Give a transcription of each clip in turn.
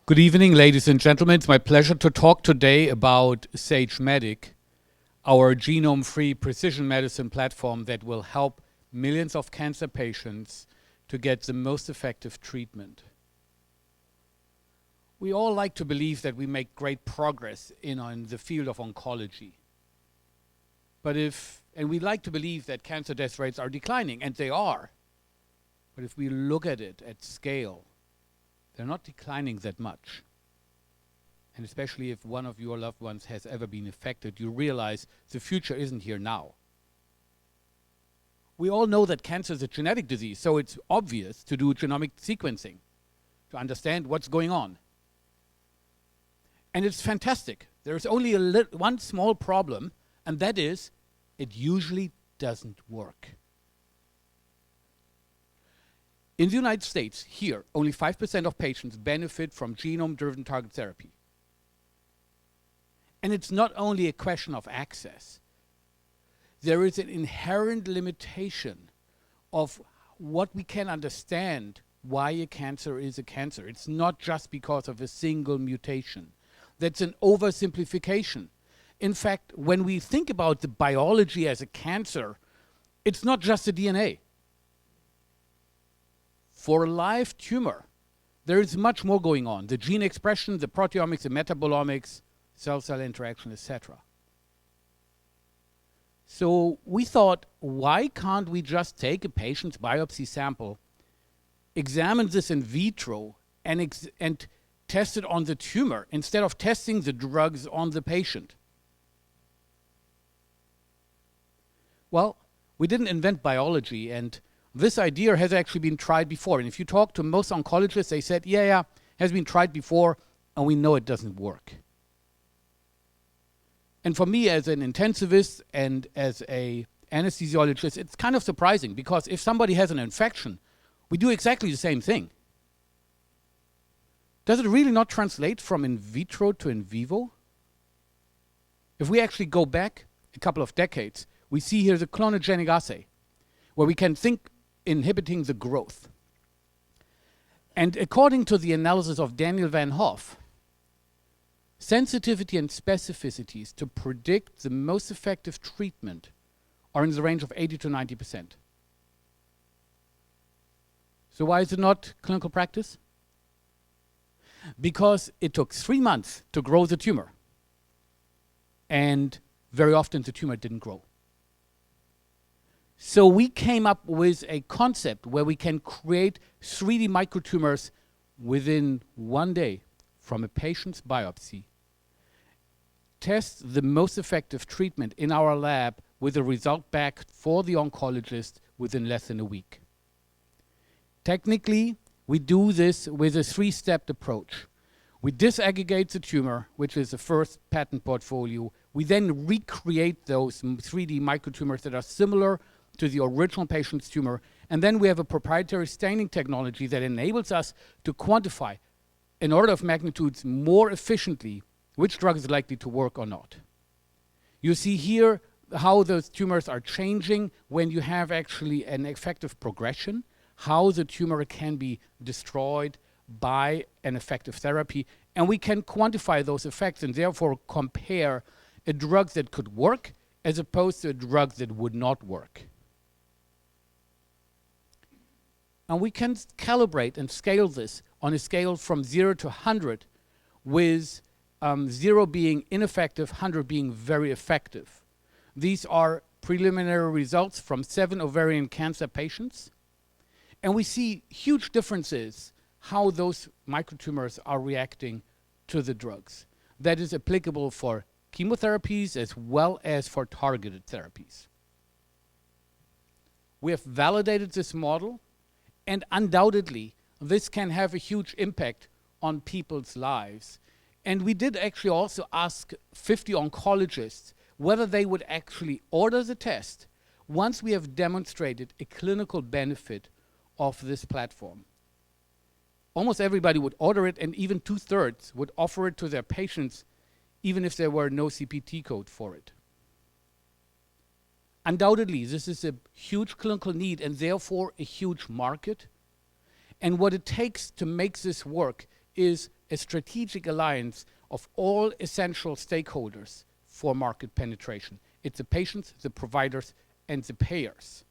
Good evening, ladies and gentlemen. It's my pleasure to talk today about SageMedic, our genome-free precision medicine platform that will help millions of cancer patients to get the most effective treatment. We all like to believe that we make great progress in the field of oncology. And we like to believe that cancer death rates are declining, and they are. But if we look at it at scale, they're not declining that much. And especially if one of your loved ones has ever been affected, you realize the future isn't here now. We all know that cancer is a genetic disease, so it's obvious to do genomic sequencing to understand what's going on. And it's fantastic. There's only one small problem, and that is it usually doesn't work. In the United States, here, only 5% of patients benefit from genome-driven target therapy. And it's not only a question of access. There is an inherent limitation of what we can understand why a cancer is a cancer. It's not just because of a single mutation. That's an oversimplification. In fact, when we think about the biology as a cancer, it's not just the DNA. For a live tumor, there is much more going on. The gene expression, the proteomics, the metabolomics, cell-cell interaction, etc. So we thought, why can't we just take a patient's biopsy sample, examine this in vitro, and test it on the tumor instead of testing the drugs on the patient? Well, we didn't invent biology, and this idea has actually been tried before. And if you talk to most oncologists, they said, yeah, has been tried before, and we know it doesn't work. And for me, as an intensivist and as an anesthesiologist, it's kind of surprising, because if somebody has an infection, we do exactly the same thing. Does it really not translate from in vitro to in vivo? If we actually go back a couple of decades, we see here the clonogenic assay, where we can think inhibiting the growth. And according to the analysis of Daniel Van Hoff, sensitivity and specificities to predict the most effective treatment are in the range of 80 to 90%. So why is it not clinical practice? Because it took 3 months to grow the tumor, and very often the tumor didn't grow. So we came up with a concept where we can create 3D microtumors within 1 day from a patient's biopsy, test the most effective treatment in our lab with a result back for the oncologist within less than a week. Technically, we do this with a 3-step approach. We disaggregate the tumor, which is the first patent portfolio. We then recreate those 3D microtumors that are similar to the original patient's tumor, and then we have a proprietary staining technology that enables us to quantify an order of magnitudes more efficiently which drug is likely to work or not. You see here how those tumors are changing when you have actually an effective progression, how the tumor can be destroyed by an effective therapy, and we can quantify those effects and therefore compare a drug that could work as opposed to a drug that would not work. And we can calibrate and scale this on a scale from 0 to 100, with 0 being ineffective, 100 being very effective. These are preliminary results from 7 ovarian cancer patients. And we see huge differences how those microtumors are reacting to the drugs. That is applicable for chemotherapies as well as for targeted therapies. We have validated this model, and undoubtedly, this can have a huge impact on people's lives. And we did actually also ask 50 oncologists whether they would actually order the test once we have demonstrated a clinical benefit of this platform. Almost everybody would order it, and even 2/3 would offer it to their patients, even if there were no CPT code for it. Undoubtedly, this is a huge clinical need and therefore a huge market. And what it takes to make this work is a strategic alliance of all essential stakeholders for market penetration. It's the patients, the providers, and the payers.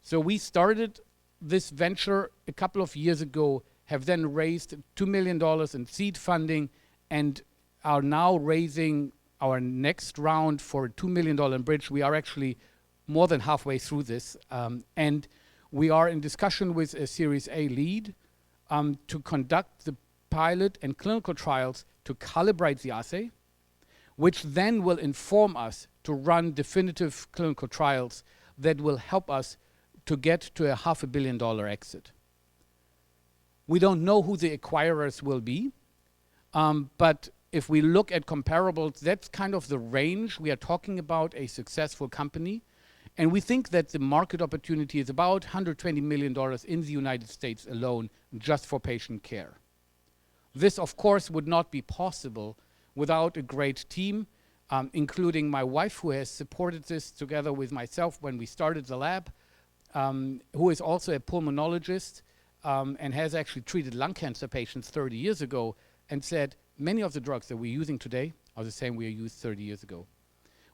So we started this venture a couple of years ago, have then raised $2 million in seed funding, and are now raising our next round for a $2 million bridge. We are actually more than halfway through this, and we are in discussion with a Series A lead to conduct the pilot and clinical trials to calibrate the assay, which then will inform us to run definitive clinical trials that will help us to get to a $500 million exit. We don't know who the acquirers will be, but if we look at comparables, that's kind of the range. We are talking about a successful company, and we think that the market opportunity is about $120 million in the United States alone, just for patient care. This, of course, would not be possible without a great team, including my wife, who has supported this together with myself when we started the lab, who is also a pulmonologist and has actually treated lung cancer patients 30 years ago, and said many of the drugs that we're using today are the same we used 30 years ago.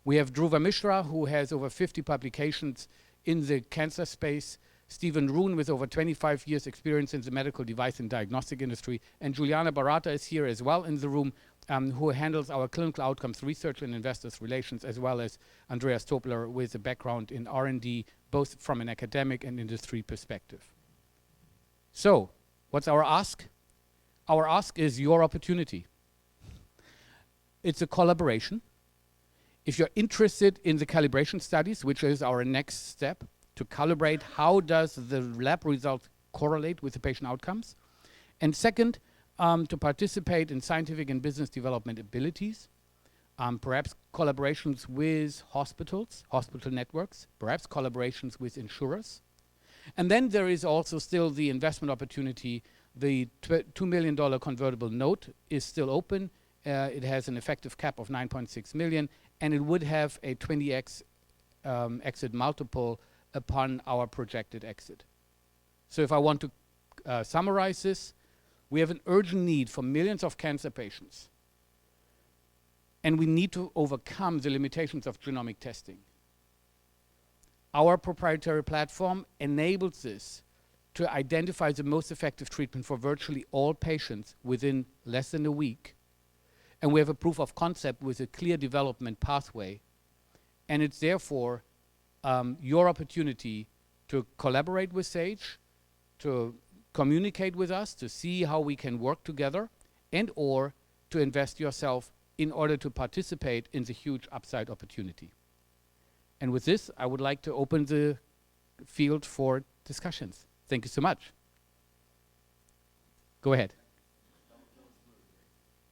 We have Dhruva Mishra, who has over 50 publications in the cancer space, Stephen Roon with over 25 years experience in the medical device and diagnostic industry, and Juliana Barata is here as well in the room, who handles our clinical outcomes research and investors relations, as well as Andreas Topler with a background in R&D, both from an academic and industry perspective. So, what's our ask? Our ask is your opportunity. It's a collaboration. If you're interested in the calibration studies, which is our next step, to calibrate how does the lab result correlate with the patient outcomes, and second, to participate in scientific and business development abilities, perhaps collaborations with hospitals, hospital networks, perhaps collaborations with insurers. And then there is also still the investment opportunity. The $2 million convertible note is still open. It has an effective cap of 9.6 million, and it would have a 20x exit multiple upon our projected exit. So if I want to summarize this, we have an urgent need for millions of cancer patients, and we need to overcome the limitations of genomic testing. Our proprietary platform enables this to identify the most effective treatment for virtually all patients within less than a week. And we have a proof of concept with a clear development pathway. And it's therefore your opportunity to collaborate with Sage, to communicate with us, to see how we can work together, and or to invest yourself in order to participate in the huge upside opportunity. And with this, I would like to open the field for discussions. Thank you so much. Go ahead.